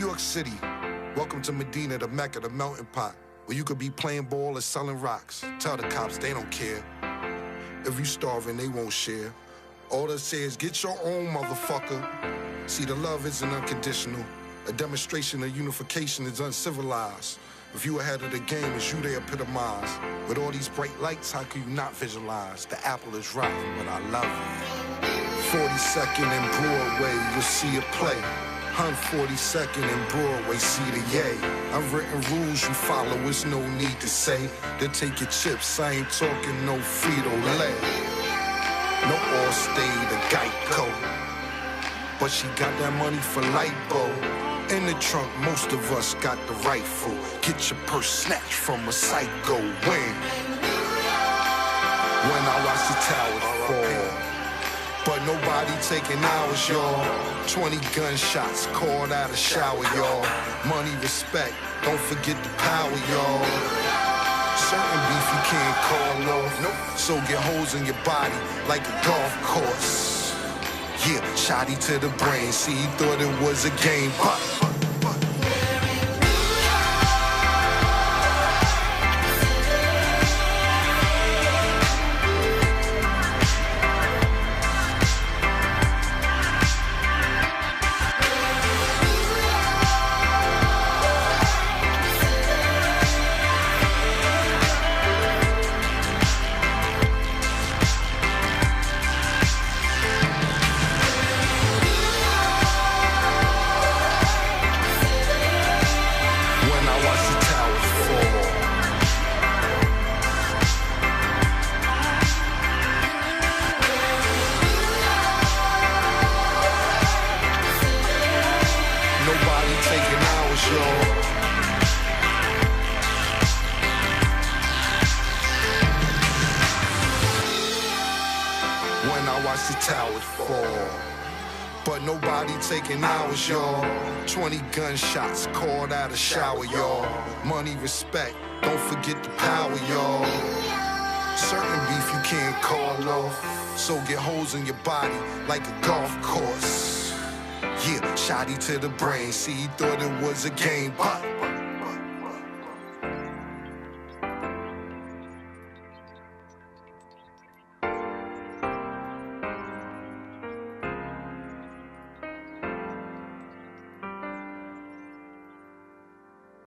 York City. Welcome to Medina, the Mecca, the melting pot, where you could be playing ball or selling rocks. Tell the cops they don't care. If you starving, they won't share. All they say is get your own, motherfucker. See, the love isn't unconditional. A demonstration of unification is uncivilized. If you ahead of the game, it's you they epitomize. With all these bright lights, how can you not visualize? The apple is rotten, but I love it. 42nd and Broadway, you'll see it play. 142nd and Broadway, see the yay. Unwritten rules you follow, it's no need to say. Then take your chips, I ain't talking no Frito-Lay. No Allstate or Geico, but she got that money for lipo. In the trunk, most of us got the rifle. Get your purse snatched from a psycho. When I watch the towers fall, but nobody taking ours, y'all. 20 gunshots called out of shower, y'all. Money, respect, don't forget the power, y'all. Certain beef you can't call off, so get holes in your body like a golf course. Yeah, shotty to the brain, see, he thought it was a game, the towers fall, but nobody taking ours, y'all. 20 gunshots called out of shower, y'all. Money, respect, don't forget the power, y'all. Certain beef you can't call off, so get holes in your body like a golf course. Yeah, shotty to the brain, see, he thought it was a game,